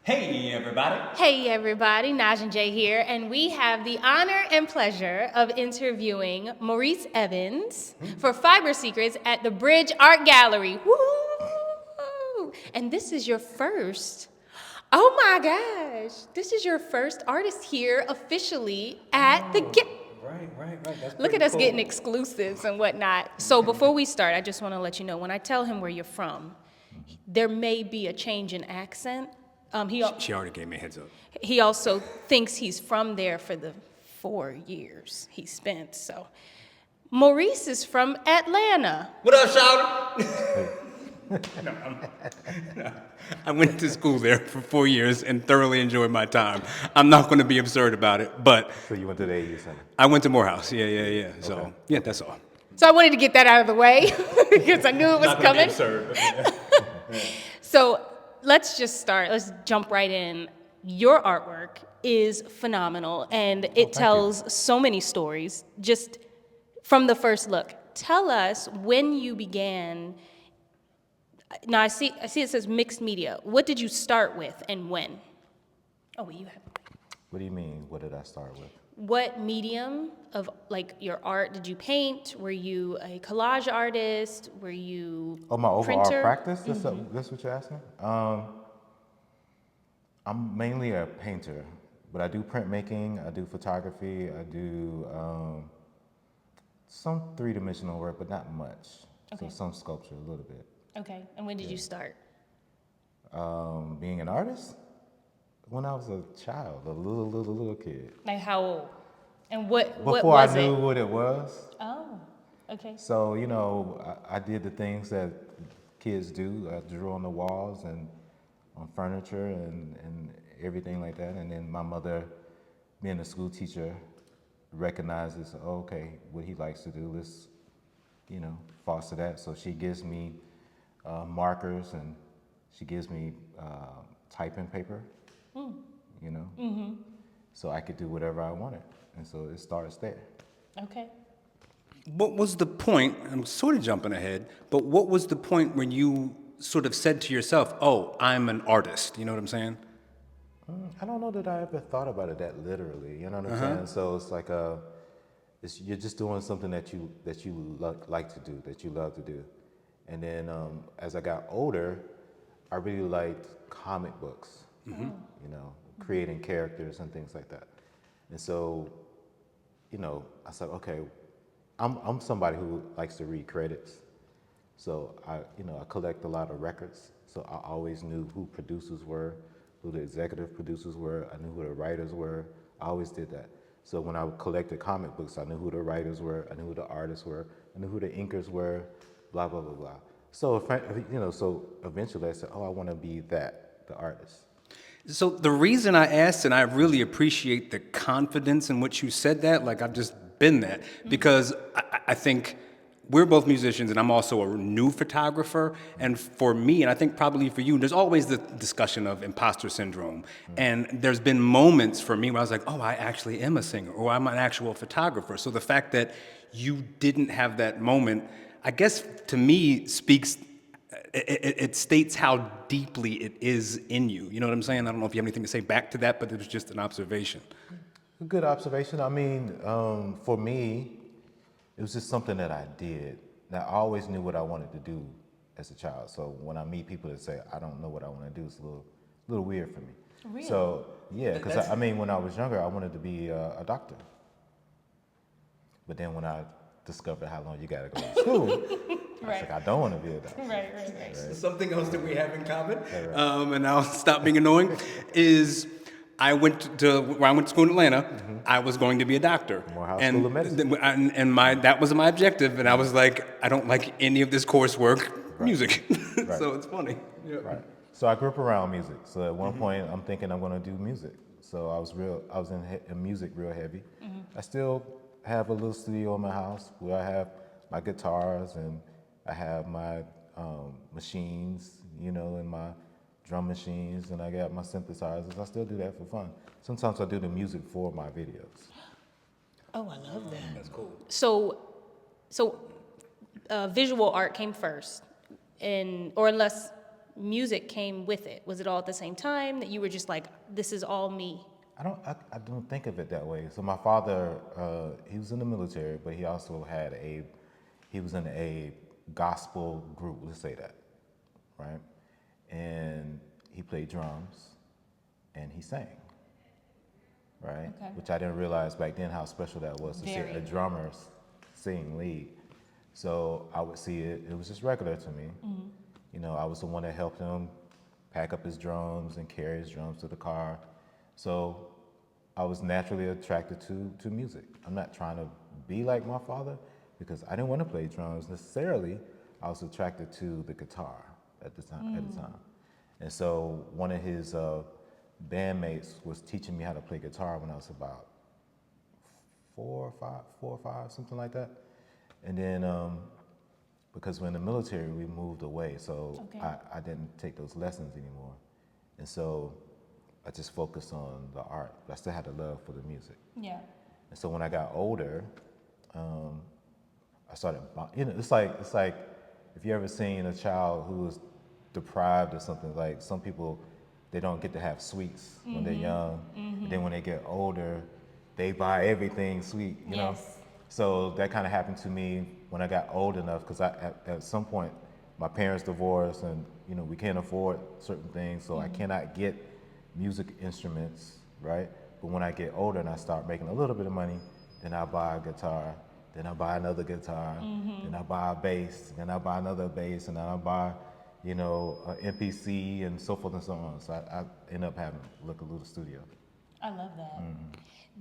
Hey everybody! Hey everybody, Naj and Jay here, and we have the honor and pleasure of interviewing Maurice Evans for Fiber Secrets at the Bridge Art Gallery. Woo! And this is your first, oh my gosh, this is your first artist here officially at the Right. That's Look pretty at us cool. getting exclusives and whatnot. So before we start, I just want to let you know, when I tell him where you're from, there may be a change in accent. She already gave me a heads up. He also thinks he's from there for the 4 years he spent. So Maurice is from Atlanta. What up, Shouter? I went to school there for 4 years and thoroughly enjoyed my time. I'm not going to be absurd about it, but So you went to the AU Center? I went to Morehouse. Yeah. So, yeah, that's all. So I wanted to get that out of the way because I knew it was Not gonna be coming. absurd. But yeah. So let's just start. Let's jump right in. Your artwork is phenomenal, and it tells so many stories just from the first look. Tell us when you began. Now I see it says mixed media. What did you start with and when? Oh, wait, you have. What do you mean, what did I start with? What medium of like your art did you paint? Were you a collage artist? Were you Oh, my overall printer? practice? That's what you're asking? I'm mainly a painter, but I do printmaking, I do photography, I do some three-dimensional work, but not much. Okay. So some sculpture, a little bit. Okay, and when did you start? Being an artist? When I was a child, a little kid. Like how old? And what Before was I knew it? what it was. Oh, okay. So, I did the things that kids do. I drew on the walls and on furniture and everything like that. And then my mother, being a school teacher, recognizes, okay, what he likes to do, let's, foster that. So she gives me markers and she gives me typing paper, so I could do whatever I wanted. And so it starts there. Okay. What was the point? I'm sort of jumping ahead, but what was the point when you sort of said to yourself, oh, I'm an artist? You know what I'm saying? I don't know that I ever thought about it that literally. You know what I'm saying? So it's like you're just doing something that you like to do, that you love to do. And then as I got older, I really liked comic books. Creating characters and things like that. And so, I said, okay, I'm somebody who likes to read credits. So I collect a lot of records. So I always knew who producers were, who the executive producers were. I knew who the writers were. I always did that. So when I collected comic books, I knew who the writers were. I knew who the artists were. I knew who the inkers were. Blah blah blah blah. So so eventually I said, oh, I want to be the artist. So the reason I asked, and I really appreciate the confidence in which you said that, like I've just been that, because I think we're both musicians and I'm also a new photographer. And for me, and I think probably for you, there's always the discussion of imposter syndrome. And there's been moments for me where I was like, oh, I actually am a singer or I'm an actual photographer. So the fact that you didn't have that moment, I guess to me speaks, it states how deeply it is in you. You know what I'm saying? I don't know if you have anything to say back to that, but it was just an observation. A good observation. I mean, for me, it was just something that I did. Now, I always knew what I wanted to do as a child. So when I meet people that say, I don't know what I want to do, it's a little weird for me. Really? So, yeah, because when I was younger, I wanted to be a doctor. But then when I discovered how long you got to go to school, I was like, I don't want to be a doctor. Right. Something else that we have in common, and I'll stop being annoying, is I went to school in Atlanta. I was going to be a doctor. Morehouse School of Medicine. That was my objective, and I was like, I don't like any of this coursework, music. Right. So it's funny. Yeah. Right. So I grew up around music. So at one point, I'm thinking I'm going to do music. So I was in music real heavy. I still have a little studio in my house where I have my guitars and I have my machines, and my drum machines, and I got my synthesizers. I still do that for fun. Sometimes I do the music for my videos. Oh, I love that. That's cool. So visual art came first, or unless music came with it? Was it all at the same time that you were just like, this is all me? I don't think of it that way. So my father, he was in the military, but he also he was in a gospel group, let's say that, right? And he played drums and he sang, right? Okay. Which I didn't realize back then how special that was to see Very. a drummer sing lead. So I would see it, it was just regular to me. You know, I was the one that helped him pack up his drums and carry his drums to the car. So I was naturally attracted to music. I'm not trying to be like my father because I didn't want to play drums necessarily. I was attracted to the guitar at the time. And so one of his bandmates was teaching me how to play guitar when I was about 4 or 5, something like that. And then because we're in the military, we moved away, so Okay. I didn't take those lessons anymore. And so I just focused on the art, but I still had a love for the music. Yeah. And so when I got older, I started, you know, it's like if you ever seen a child who is deprived of something, like some people, they don't get to have sweets when they're young, and then when they get older, they buy everything sweet, you know? Yes. So that kind of happened to me when I got old enough, because at some point, my parents divorced, and you know we can't afford certain things, so I cannot get music instruments, right? But when I get older and I start making a little bit of money, then I buy a guitar, then I buy another guitar, then I buy a bass, then I buy another bass, and then I buy, you know, an MPC and so forth and so on. So I end up having like a little studio. I love that.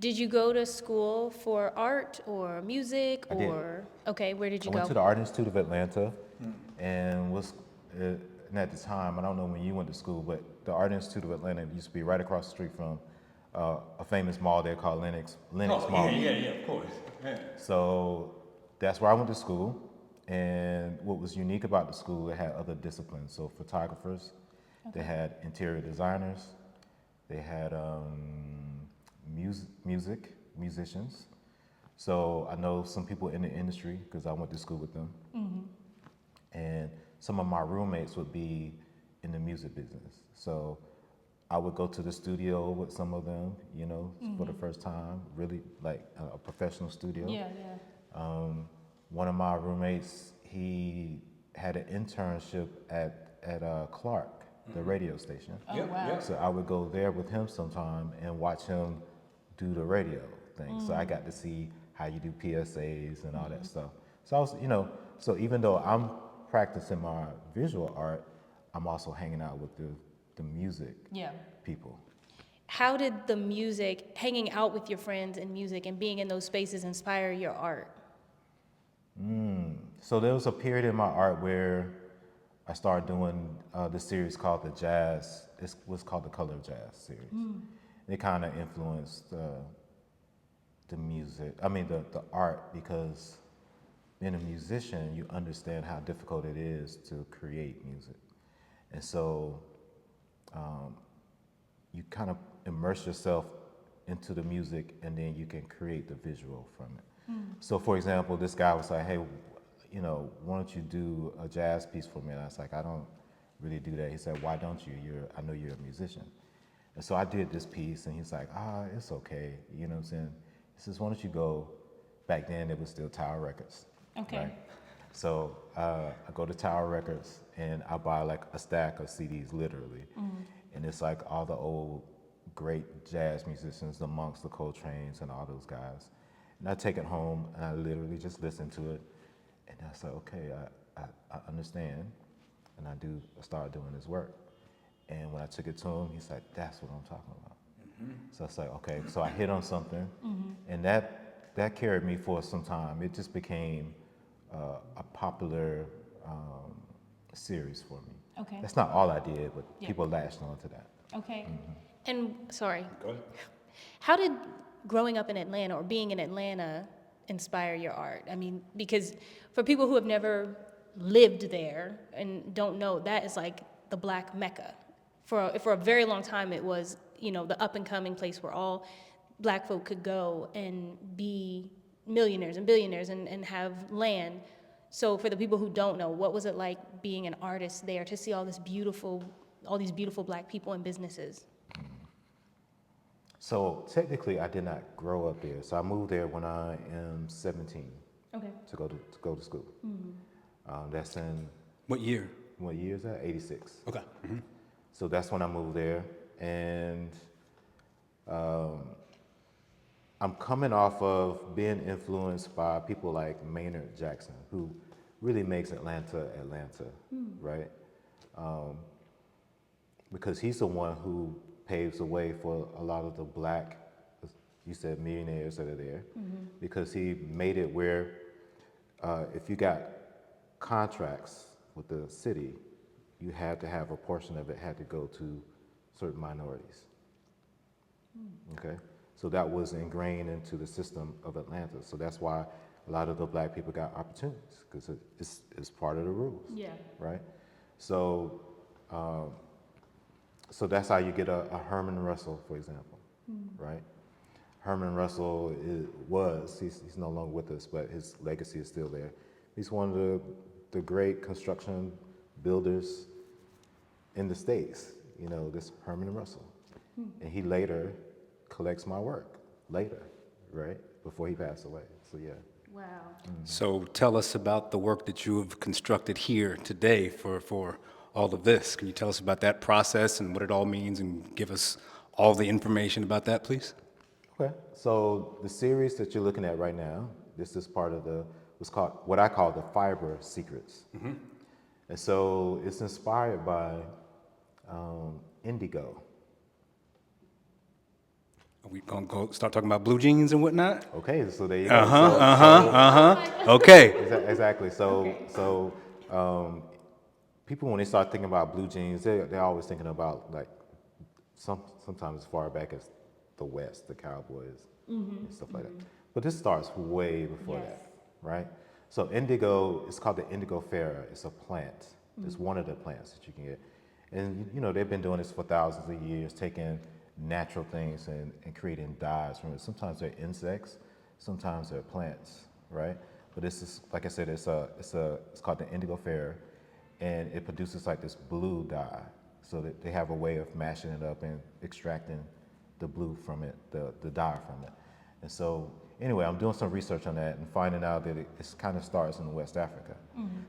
Did you go to school for art or music I did. or okay, where did you I go? went to the Art Institute of Atlanta, and and at the time, I don't know when you went to school, but the Art Institute of Atlanta used to be right across the street from a famous mall there called Lenox Mall. Yeah, of course. Yeah. So that's where I went to school. And what was unique about the school, it had other disciplines. So photographers, they had interior designers, they had musicians. So I know some people in the industry because I went to school with them. And some of my roommates would be in the music business. So I would go to the studio with some of them, you know, for the first time, really like a professional studio. Yeah. One of my roommates, he had an internship at Clark, the radio station. Oh wow. So I would go there with him sometime and watch him do the radio thing. So I got to see how you do PSAs and all that stuff. So I was, you know, so even though I'm practicing my visual art, I'm also hanging out with the music Yeah. people. How did the music, hanging out with your friends and music and being in those spaces inspire your art? So there was a period in my art where I started doing this series called the Jazz. It was called the Color Jazz series. It kind of influenced the music. I mean the art, because being a musician, you understand how difficult it is to create music, and so you kind of immerse yourself into the music, and then you can create the visual from it. So, for example, this guy was like, "Hey, you know, why don't you do a jazz piece for me?" And I was like, "I don't really do that." He said, "Why don't you? I know you're a musician." And so I did this piece, and he's like, "It's okay." You know what I'm saying? He says, "Why don't you go?" Back then, it was still Tower Records. Okay. Right? So I go to Tower Records, and I buy like a stack of CDs, literally. And it's like all the old great jazz musicians, the Monks, the Coltrane's, and all those guys. And I take it home, and I literally just listen to it. And I say, okay, I understand. And I start doing this work. And when I took it to him, he's like, that's what I'm talking about. So it's like, okay, so I hit on something. And that carried me for some time. It just became a popular series for me. Okay. That's not all I did, but Yeah. people latched on to that. Okay. And sorry, Go ahead. how did growing up in Atlanta or being in Atlanta inspire your art? I mean, because for people who have never lived there and don't know, that is like the Black Mecca. For a very long time, it was, you know, the up and coming place where all Black folk could go and be millionaires and billionaires and have land. So for the people who don't know, what was it like being an artist there to see all these beautiful Black people and businesses? So technically, I did not grow up there. So I moved there when I am 17 Okay. to go to school. That's in What year? what year is that? 86. Okay. So that's when I moved there, and I'm coming off of being influenced by people like Maynard Jackson, who really makes Atlanta, right? Because he's the one who paves the way for a lot of the Black, you said millionaires that are there, because he made it where if you got contracts with the city, you had to have a portion of it had to go to certain minorities. Okay, so that was ingrained into the system of Atlanta. So that's why a lot of the Black people got opportunities, because it's part of the rules. Yeah. Right. So so that's how you get a Herman Russell, for example. Right. Herman Russell he's no longer with us, but his legacy is still there. He's one of the great construction builders in the States, you know, this Herman Russell. And he later collects my work, right? Before he passed away, so yeah. Wow. So tell us about the work that you have constructed here today for all of this. Can you tell us about that process and what it all means and give us all the information about that, please? Okay, so the series that you're looking at right now, this is part of what I call the Fiber Secrets. And so it's inspired by indigo. Are we gonna go start talking about blue jeans and whatnot? Okay, so there you go. Okay. Exactly. So people, when they start thinking about blue jeans, they're always thinking about like sometimes as far back as the West, the Cowboys and stuff like that. But this starts way before that, right? So indigo, it's called the indigo fera. It's a plant. It's one of the plants that you can get. And you know, they've been doing this for thousands of years, taking natural things and creating dyes from it. Sometimes they're insects, sometimes they're plants, right? But this is, like I said, it's called the indigo fera, and it produces like this blue dye. So that they have a way of mashing it up and extracting the blue from it, the dye from it. And so anyway, I'm doing some research on that and finding out that it kind of starts in West Africa.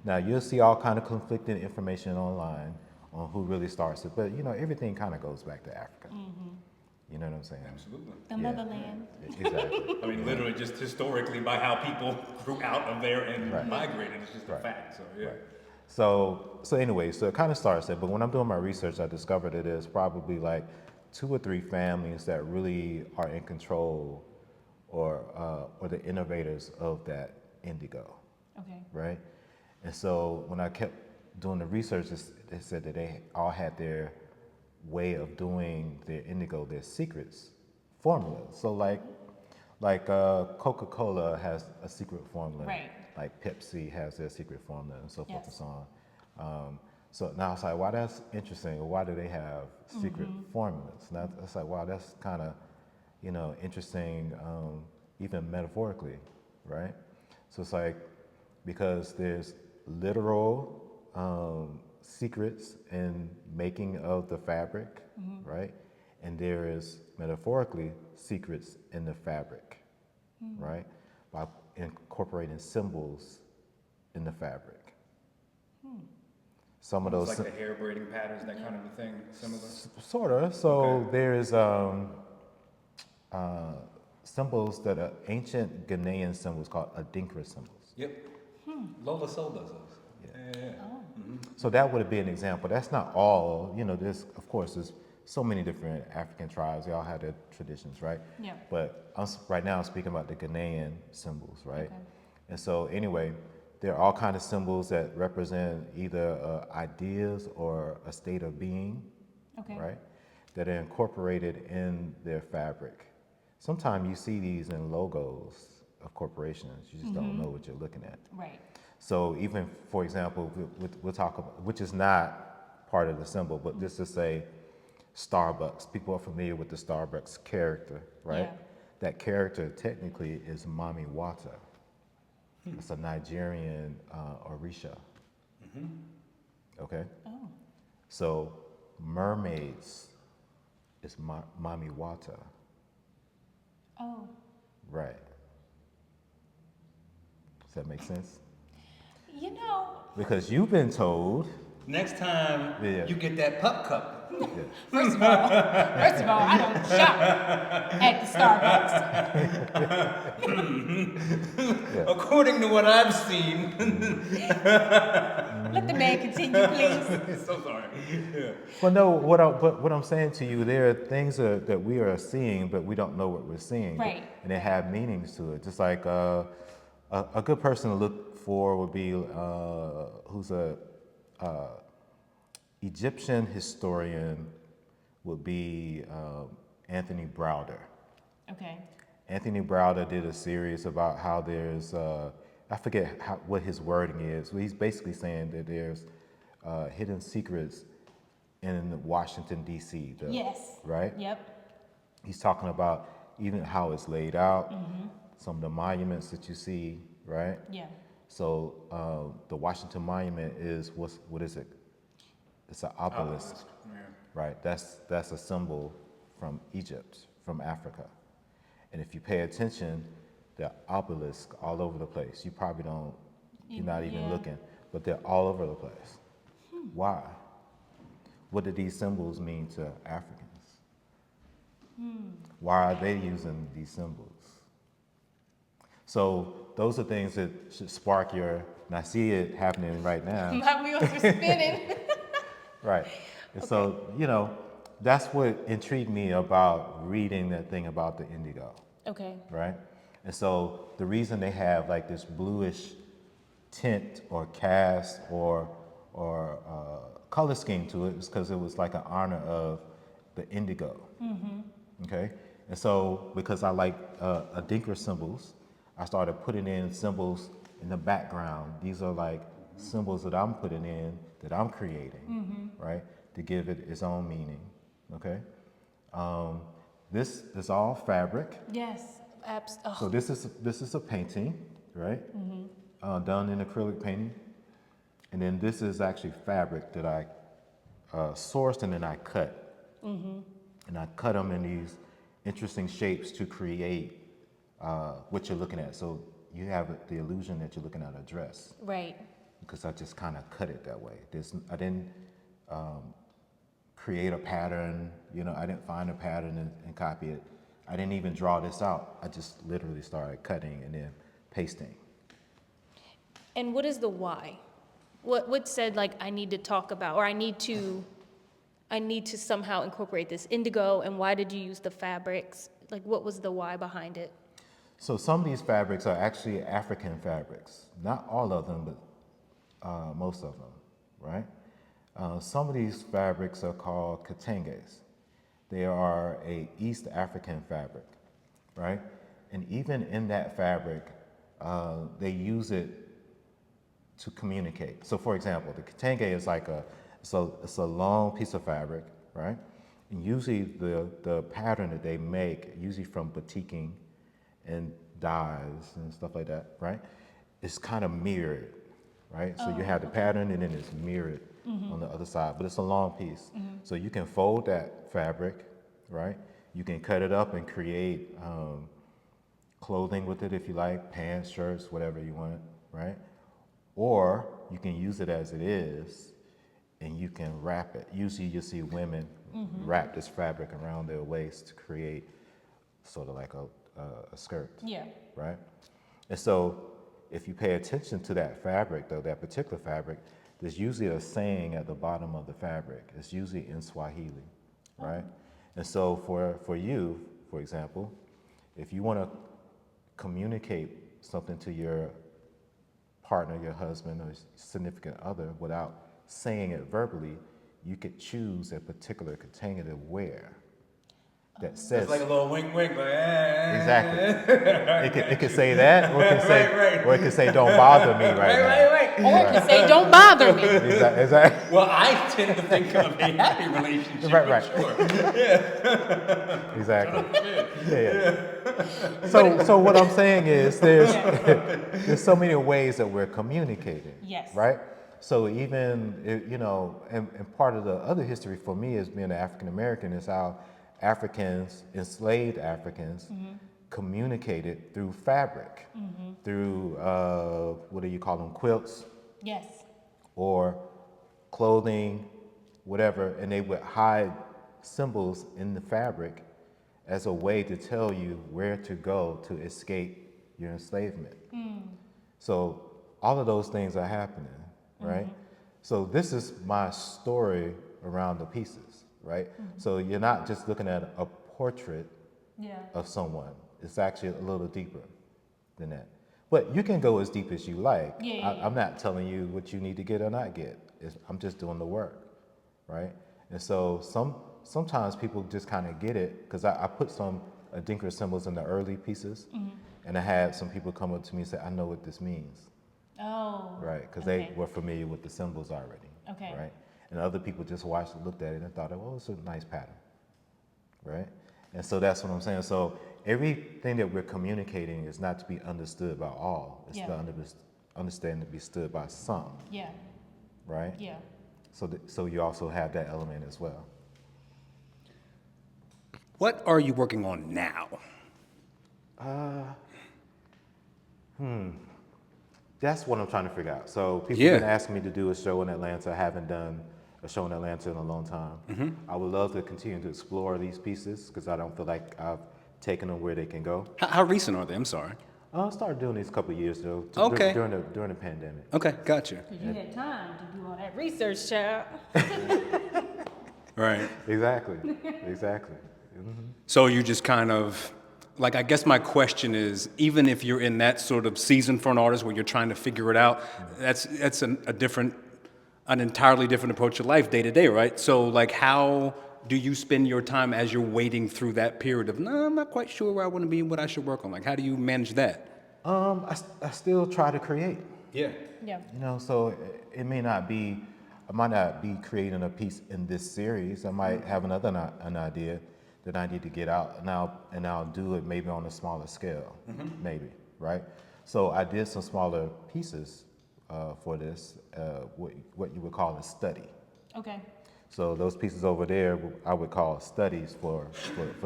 Now you'll see all kind of conflicting information online on who really starts it, but you know, everything kind of goes back to Africa. You know what I'm saying? Absolutely. The motherland. Exactly. I mean, literally, just historically, by how people grew out of there and migrated, it's just a fact. So yeah. Right. So anyway, so it kind of starts there. But when I'm doing my research, I discovered that there's probably like 2 or 3 families that really are in control, or the innovators of that indigo. Okay. Right. And so when I kept doing the research, they said that they all had their way of doing their indigo, their secrets formula. So like Coca-Cola has a secret formula. Right. Like Pepsi has their secret formula and so forth and Yes. so on. So now it's like, wow, that's interesting. Why do they have secret formulas? Now it's like, wow, that's kind of, you know, interesting, even metaphorically, right? So it's like, because there's literal secrets in making of the fabric, right? And there is metaphorically secrets in the fabric, right? By incorporating symbols in the fabric. Some of those Like the hair braiding patterns, that kind of a thing, similar. sort of. So there is symbols that are ancient Ghanaian symbols called Adinkra symbols. Yep. Lola Soul does those. Yeah. So that would be an example. That's not all. You know, there's so many different African tribes. They all have their traditions, right? Yeah. But right now I'm speaking about the Ghanaian symbols, right? Okay. And so anyway, there are all kinds of symbols that represent either ideas or a state of being, Okay. right? That are incorporated in their fabric. Sometimes you see these in logos of corporations. You just don't know what you're looking at. Right. So even, for example, we'll talk about, which is not part of the symbol, but just to say Starbucks. People are familiar with the Starbucks character, right? Yeah. That character technically is Mami Wata. It's a Nigerian Orisha. Okay? Oh. So mermaids is Mami Wata. Oh. Right. Does that make sense? You know. Because you've been told. Next time Yeah. you get that pup cup. Yeah. First of all, I don't shop at the Starbucks. According to what I've seen. Let the man continue, please. So sorry. Yeah. Well, no. What I'm saying to you, there are things that we are seeing, but we don't know what we're seeing. Right. And they have meanings to it. Just like a good person to look for would be who's a Egyptian historian would be Anthony Browder. Okay. Anthony Browder did a series about how there's, I forget what his wording is. He's basically saying that there's hidden secrets in Washington, D.C. Yes. Right? Yep. He's talking about even how it's laid out, some of the monuments that you see, right? Yeah. So the Washington Monument is, what is it? It's an obelisk. Yeah. Right, that's a symbol from Egypt, from Africa. And if you pay attention, there are obelisks all over the place. You probably don't, you're not even Yeah. looking, but they're all over the place. Why? What do these symbols mean to Africans? Why are they using these symbols? So those are things that should spark your, and I see it happening right now. My wheels are spinning. Right. And so, that's what intrigued me about reading that thing about the indigo, Okay. right? And so the reason they have like this bluish tint or cast or color scheme to it is because it was like an honor of the indigo. Okay? And so because I like Adinkra symbols, I started putting in symbols in the background. These are like symbols that I'm putting in, that I'm creating, right? To give it its own meaning, okay? This is all fabric. Yes. So this is a painting, right? Done in acrylic painting. And then this is actually fabric that I sourced and then I cut. And I cut them in these interesting shapes to create what you're looking at. So you have the illusion that you're looking at a dress. Right. Because I just kind of cut it that way. I didn't create a pattern, I didn't find a pattern and copy it. I didn't even draw this out. I just literally started cutting and then pasting. And what is the why? What said like I need to talk about, or I need to somehow incorporate this indigo, and why did you use the fabrics? Like what was the why behind it? So some of these fabrics are actually African fabrics. Not all of them, but most of them, right? Some of these fabrics are called katanges. They are a East African fabric, right? And even in that fabric, they use it to communicate. So for example, the katenge is like it's a long piece of fabric, right? And usually the pattern that they make, usually from batiking and dyes and stuff like that, right? It's kind of mirrored, right? So you have the pattern and then it's mirrored on the other side, but it's a long piece. So you can fold that fabric, right? You can cut it up and create clothing with it if you like, pants, shirts, whatever you want, right? Or you can use it as it is and you can wrap it. Usually you see women wrap this fabric around their waist to create sort of like a skirt. Yeah. Right? And so if you pay attention to that fabric, though, that particular fabric, there's usually a saying at the bottom of the fabric. It's usually in Swahili, right? And so for you, for example, if you want to communicate something to your partner, your husband, or significant other without saying it verbally, you could choose a particular container to wear that says... It's like a little wink wink, like, Exactly. It could say that, or it could say, or it could say, don't bother me right now. Right. Or to say, don't bother me. Exactly. Well, I tend to think of a happy relationship. Right. Sure. Exactly. Yeah. So what I'm saying is there's so many ways that we're communicating. Yes. Right. So even and part of the other history for me as being an African American is how enslaved Africans, communicated through fabric, through what do you call them, quilts, Yes. or clothing, whatever, and they would hide symbols in the fabric as a way to tell you where to go to escape your enslavement. So all of those things are happening, right? So this is my story around the pieces, right? So you're not just looking at a portrait of someone. It's actually a little deeper than that. But you can go as deep as you like. I'm not telling you what you need to get or not get. I'm just doing the work, right? And so sometimes people just kind of get it, because I put some Adinkra symbols in the early pieces, and I had some people come up to me and say, I know what this means. Oh. Right, because they were familiar with the symbols already. Okay. Right, and other people just watched and looked at it and thought, oh, it's a nice pattern. Right, and so that's what I'm saying. So everything that we're communicating is not to be understood by all. It's to understand to be stood by some. Yeah. Right. Yeah. So you also have that element as well. What are you working on now? That's what I'm trying to figure out. So people have been asking me to do a show in Atlanta. I haven't done a show in Atlanta in a long time. I would love to continue to explore these pieces because I don't feel like I've taken them where they can go. How recent are they? I'm sorry. I started doing these a couple of years ago, Okay. during the pandemic. Okay, gotcha. Because you had time to do all that research, child. Right. Exactly. So you just kind of, like, I guess my question is, even if you're in that sort of season for an artist where you're trying to figure it out, that's an entirely different approach to life day to day, right? So, like, how do you spend your time as you're waiting through that period of, no, I'm not quite sure where I want to be and what I should work on? Like, how do you manage that? I still try to create. Yeah. So it may not be, I might not be creating a piece in this series. I might have an idea that I need to get out, and I'll do it maybe on a smaller scale, maybe, right? So I did some smaller pieces for this, what you would call a study. Okay. So those pieces over there, I would call studies for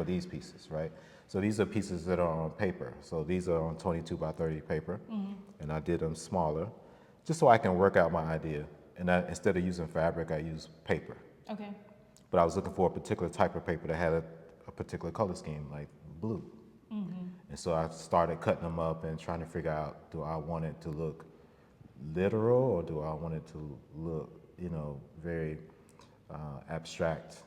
these pieces, right? So these are pieces that are on paper. So these are on 22 by 30 paper, and I did them smaller, just so I can work out my idea. And instead of using fabric, I use paper. Okay. But I was looking for a particular type of paper that had a particular color scheme, like blue. And so I started cutting them up and trying to figure out, do I want it to look literal or do I want it to look, very abstract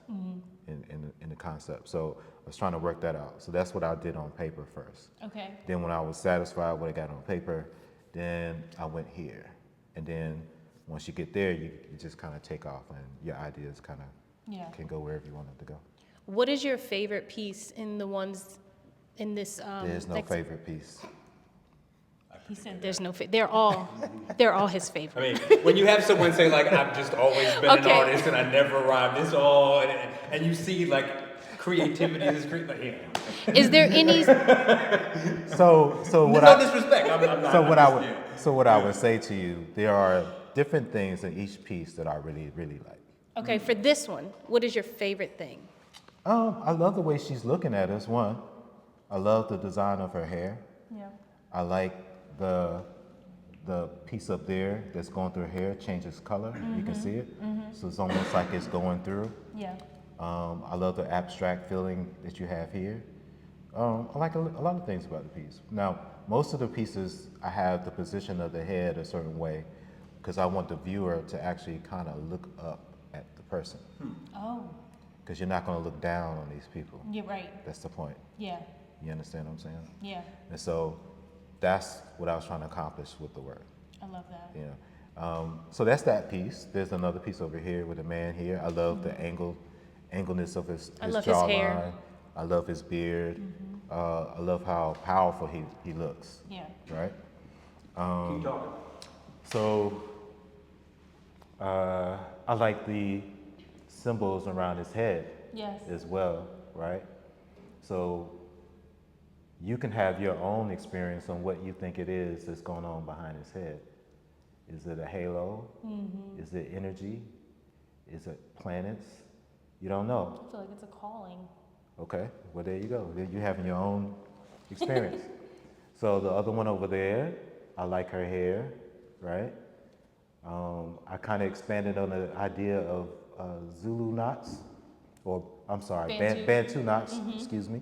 in the concept. So I was trying to work that out. So that's what I did on paper first. Okay. Then when I was satisfied with what I got on paper, then I went here. And then once you get there, you just kind of take off and your ideas kind of can go wherever you want them to go. What is your favorite piece in the ones in this? There's no favorite piece. He said there's no favorite. They're all his favorite. I mean, when you have someone say, like, I've just always been an artist and I never arrived, it's all, and you see, like, creativity is great. Like, yeah. Is there any? So what no disrespect. I'm not. So what I would say to you, there are different things in each piece that I really, really like. Okay, for this one, what is your favorite thing? I love the way she's looking at us. One, I love the design of her hair. Yeah. I like the piece up there that's going through her hair changes color. You can see it. So it's almost like it's going through. Yeah. I love the abstract feeling that you have here. I like a lot of things about the piece. Now, most of the pieces, I have the position of the head a certain way because I want the viewer to actually kind of look up at the person. Oh. Because you're not going to look down on these people. You're right. That's the point. Yeah. You understand what I'm saying? Yeah. And so that's what I was trying to accomplish with the work. I love that. Yeah. So that's that piece. There's another piece over here with a man here. I love the angleness of his love his jawline. hair. I love his beard. I love how powerful he looks. Yeah. Right? Keep talking. So I like the symbols around his head Yes. as well, right? So you can have your own experience on what you think it is that's going on behind his head. Is it a halo? Is it energy? Is it planets? You don't know. I feel like it's a calling. Okay, well, there you go. Then you having your own experience. So the other one over there, I like her hair, right? I kind of expanded on the idea of Zulu knots, or I'm sorry, Bantu knots, excuse me.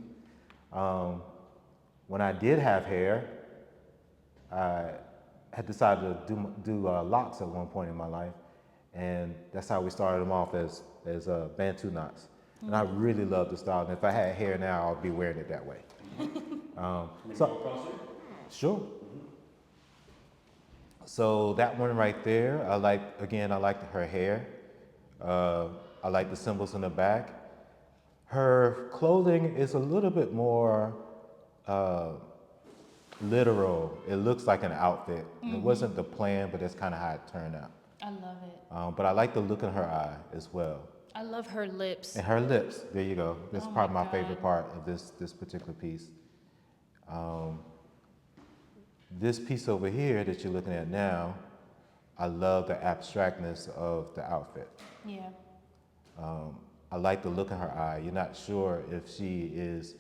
When I did have hair, I had decided to do locks at one point in my life, and that's how we started them off as Bantu knots. And I really love the style. And if I had hair now, I'd be wearing it that way. So, sure. So that one right there, I like her hair. I like the symbols in the back. Her clothing is a little bit more literal. It looks like an outfit. It wasn't the plan, but that's kind of how it turned out. I love it. But I like the look in her eye as well. I love her lips. And her lips, there you go. That's Oh probably my my favorite God. part of this particular piece. This piece over here that you're looking at now, I love the abstractness of the outfit. Yeah. I like the look in her eye. You're not sure if she is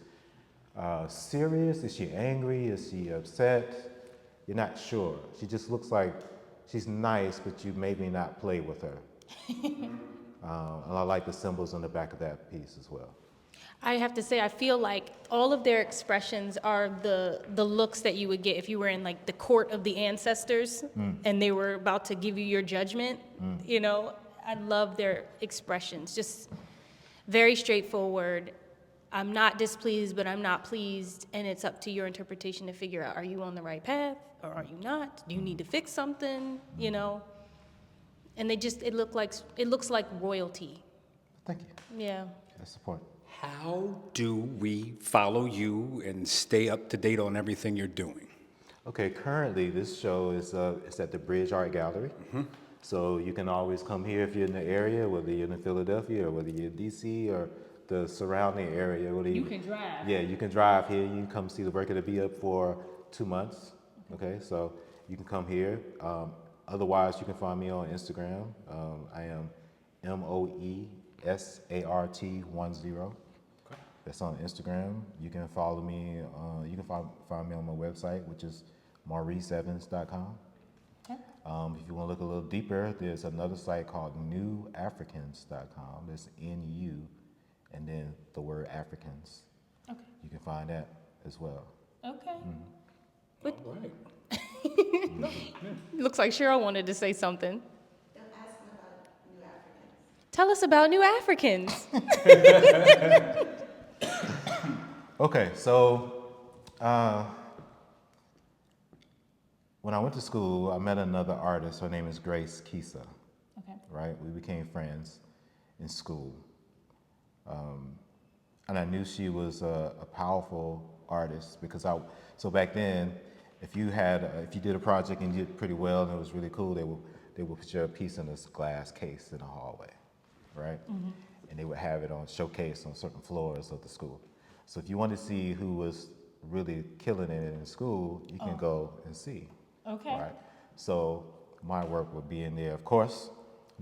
serious, is she angry, is she upset? You're not sure. She just looks like she's nice, but you maybe not play with her. And I like the symbols on the back of that piece as well. I have to say, I feel like all of their expressions are the looks that you would get if you were in like the court of the ancestors and they were about to give you your judgment. You know, I love their expressions. Just very straightforward. I'm not displeased, but I'm not pleased, and it's up to your interpretation to figure out, are you on the right path or are you not? Do you need to fix something? You know? And it looks like royalty. Thank you. Yeah. That's the point. How do we follow you and stay up to date on everything you're doing? Okay, currently this show is it's at the Bridge Art Gallery. So you can always come here if you're in the area, whether you're in Philadelphia or whether you're in DC or the surrounding area. You can drive. Yeah, you can drive here. You can come see the work. It'll be up for 2 months. Okay, so you can come here. Otherwise, you can find me on Instagram. I am MOESART10. That's on Instagram. You can follow me. You can find me on my website, which is mauriceevans.com. Okay. If you want to look a little deeper, there's another site called newafricans.com. That's NU, and then the word Africans. Okay. You can find that as well. Okay. All right. Looks like Cheryl wanted to say something. Don't ask me about New Africans. Tell us about New Africans. Okay, so when I went to school, I met another artist. Her name is Grace Kisa. Okay. Right? We became friends in school. And I knew she was a powerful artist because so back then, if you did a project and you did pretty well and it was really cool, they would put your piece in this glass case in the hallway, right? And they would have it on showcase on certain floors of the school. So if you want to see who was really killing it in school, you can go and see. Okay. Right? So my work would be in there, of course,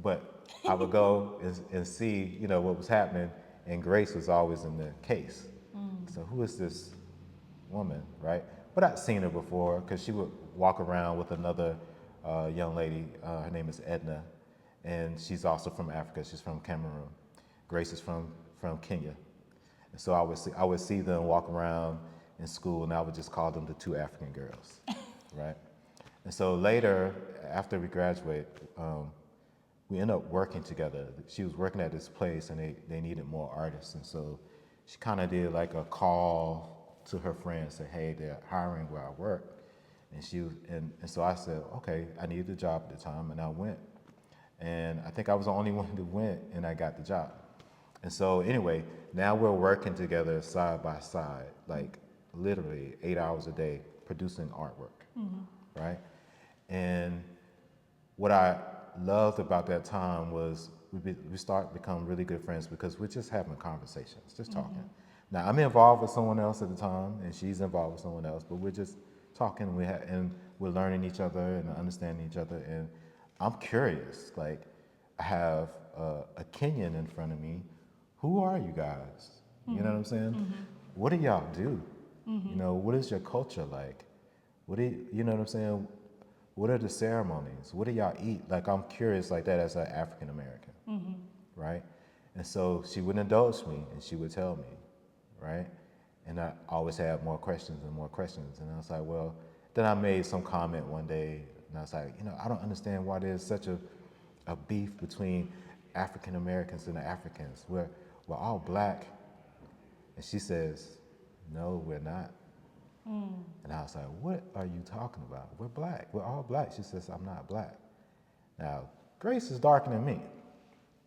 but I would go and see, what was happening, and Grace was always in the case. So who is this woman, right? But I'd seen her before because she would walk around with another young lady. Her name is Edna, and she's also from Africa. She's from Cameroon. Grace is from Kenya. And so I would see them walk around in school, and I would just call them the two African girls, right? And so later, after we graduated, we ended up working together. She was working at this place, and they needed more artists, and so she kind of did like a call to her friends, said, "Hey, they're hiring where I work," and so I said, "Okay," I needed the job at the time, and I went, and I think I was the only one who went, and I got the job. And so anyway, now we're working together side by side, like literally 8 hours a day producing artwork, right? And what I loved about that time was we start become really good friends because we're just having conversations, just talking. Now I'm involved with someone else at the time, and she's involved with someone else, but we're just talking. And we're learning each other and understanding each other. And I'm curious. Like I have a Kenyan in front of me. Who are you guys? You know what I'm saying? What do y'all do? You know, what is your culture like? What do you know what I'm saying? What are the ceremonies? What do y'all eat? Like I'm curious like that as an African American, right? And so she would indulge me and she would tell me, right? And I always had more questions and more questions. And I was like, well, then I made some comment one day and I was like, you know, I don't understand why there's such a beef between African Americans and the Africans. We're all black. And she says, no, we're not. And I was like, what are you talking about? We're black. We're all black. She says, I'm not black. Now, Grace is darker than me.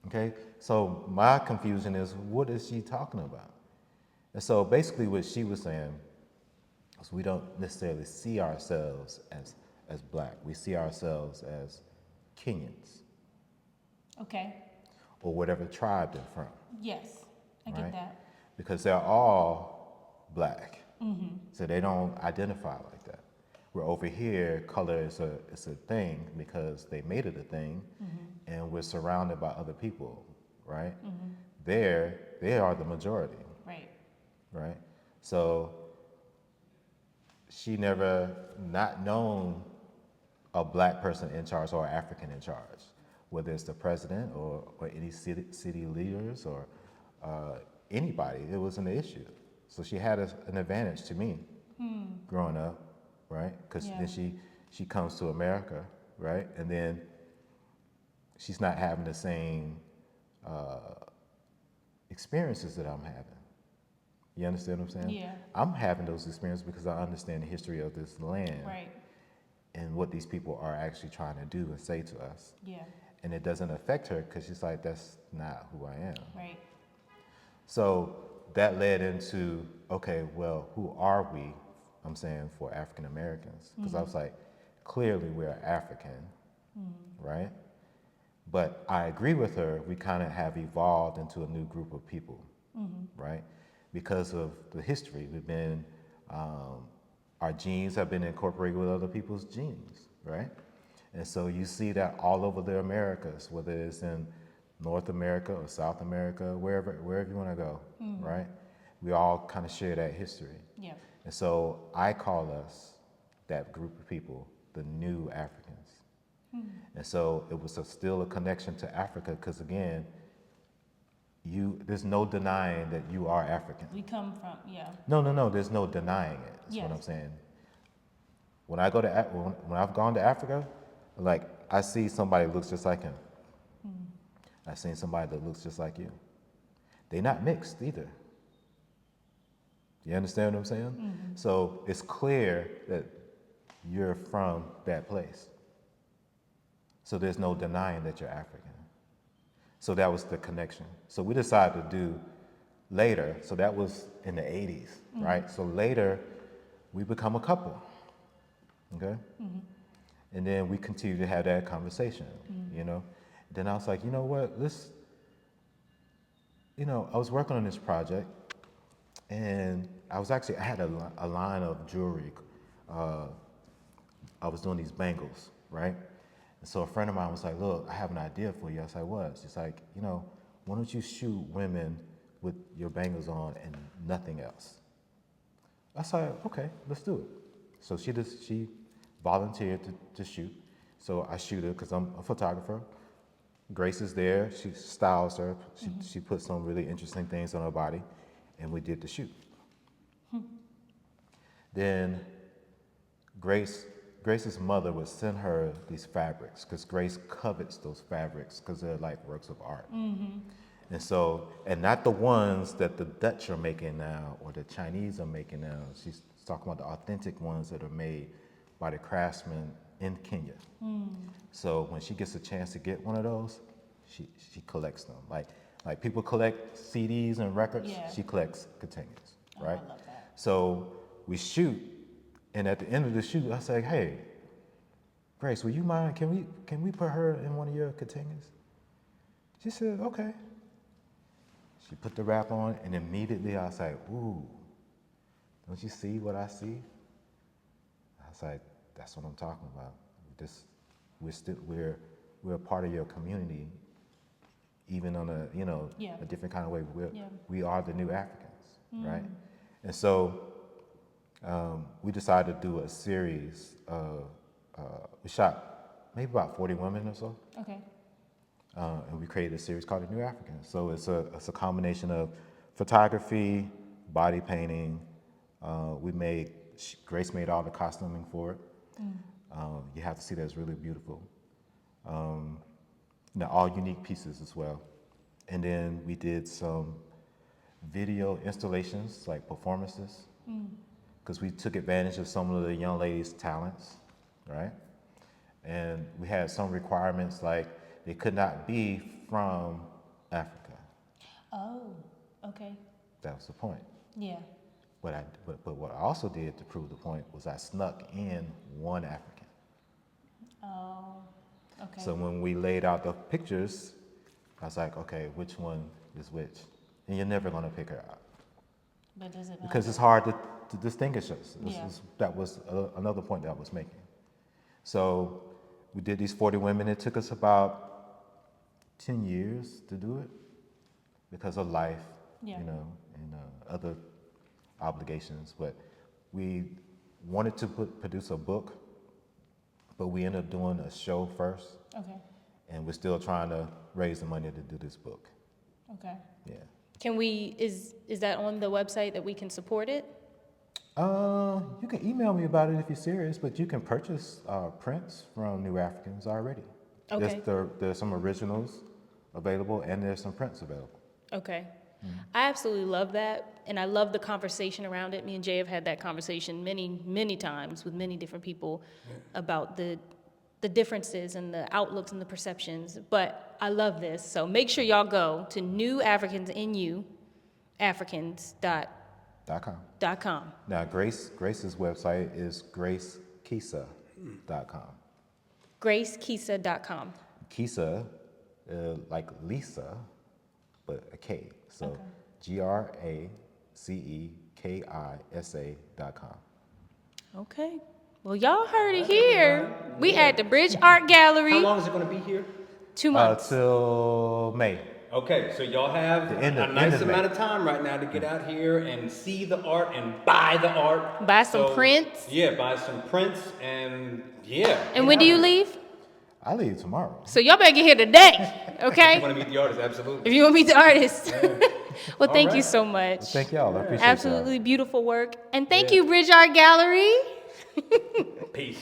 Okay? So my confusion is, what is she talking about? And so basically what she was saying is we don't necessarily see ourselves as black. We see ourselves as Kenyans Okay. or whatever tribe they're from. Yes, I Right. get that. Because they're all black. So they don't identify like that. We're over here, color is a thing because they made it a thing, and we're surrounded by other people, right? There, they are the majority, Right. right? So she never not known a black person in charge or African in charge, whether it's the president or any city leaders or anybody. It wasn't an issue. So she had an advantage to me growing up, right? Because Yeah. then she comes to America, right? And then she's not having the same experiences that I'm having. You understand what I'm saying? Yeah. I'm having those experiences because I understand the history of this land Right. and what these people are actually trying to do and say to us. Yeah. And it doesn't affect her because she's like, that's not who I am. Right. So that led into, okay, well, who are we? I'm saying for African Americans. Because I was like, clearly we're African, right? But I agree with her, we kind of have evolved into a new group of people, right? Because of the history. We've been, our genes have been incorporated with other people's genes, right? And so you see that all over the Americas, whether it's in North America or South America, wherever you want to go, right? We all kind of share that history. Yeah. And so I call us, that group of people, the new Africans. And so it was still a connection to Africa because again, there's no denying that you are African. We come from, yeah. No, there's no denying it. That's what Yes. I'm saying. When I go to when I've gone to Africa, like I see somebody that looks just like him. I've seen somebody that looks just like you. They're not mixed either. You understand what I'm saying? So it's clear that you're from that place. So there's no denying that you're African. So that was the connection. So we decided to do later, so that was in the 80s, right? So later, we become a couple, okay? And then we continue to have that conversation, you know? Then I was like, you know what, I was working on this project, and I had a line of jewelry. I was doing these bangles, right? And so a friend of mine was like, look, I have an idea for you. I was like, what? She's like, why don't you shoot women with your bangles on and nothing else? I was like, okay, let's do it. So she volunteered to shoot. So I shoot her because I'm a photographer. Grace is there. She styles her. She put some really interesting things on her body, and we did the shoot. Then Grace's mother would send her these fabrics because Grace covets those fabrics because they're like works of art. And so, and not the ones that the Dutch are making now or the Chinese are making now. She's talking about the authentic ones that are made by the craftsmen in Kenya. So when she gets a chance to get one of those, she collects them. Like people collect CDs and records, Yeah. she collects containers, right? I love that. So we shoot, and at the end of the shoot, I say, hey, Grace, will you mind? Can we put her in one of your containers? She said, okay. She put the wrap on, and immediately I was like, ooh, don't you see what I see? I was like, that's what I'm talking about. We're a part of your community, even on a a different kind of way. We are the new Africans, right? And so we decided to do a series of we shot maybe about 40 women or so. Okay. And we created a series called The New Africans. So it's a combination of photography, body painting. Grace made all the costuming for it. You have to see that, it's really beautiful. All unique pieces as well. And then we did some video installations, like performances, because we took advantage of some of the young ladies' talents, right? And we had some requirements, like they could not be from Africa. Oh, okay. That was the point. Yeah. But what I also did to prove the point was I snuck in one African. Oh, okay. So when we laid out the pictures, I was like, okay, which one is which? And you're never gonna pick her out. But does it matter? Because it's hard to distinguish us. Yeah. That was another point that I was making. So we did these 40 women. It took us about 10 years to do it because of life, and other obligations. But we wanted to produce a book, but we ended up doing a show first. Okay. And we're still trying to raise the money to do this book. Okay. Yeah. Can we, is that on the website that we can support it? You can email me about it if you're serious, but you can purchase prints from New Africans already. Okay. There's some originals available, and there's some prints available. Okay. I absolutely love that, and I love the conversation around it. Me and Jay have had that conversation many, many times with many different people about the differences and the outlooks and the perceptions, but I love this. So make sure y'all go to newafricansnuafricans.com. Now, Grace's website is gracekisa.com. gracekisa.com. Kisa, like Lisa, but a K. So Okay. GRACEKISA.com. Okay. Well, y'all heard it here. We at the Bridge Art Gallery. How long is it going to be here? 2 months. Till May. Okay, so y'all have The end of- a nice end of May. amount of time right now to get out here and see the art and buy the art. Buy some prints. Yeah, buy some prints and yeah. And when do you leave? I leave tomorrow. So y'all better get here today, okay? You want to meet the artist, absolutely. If you want to meet the artist. Well, thank you right. so much. Well, thank y'all. I appreciate Absolutely y'all. beautiful work. And thank you, Bridge Art Gallery. Peace.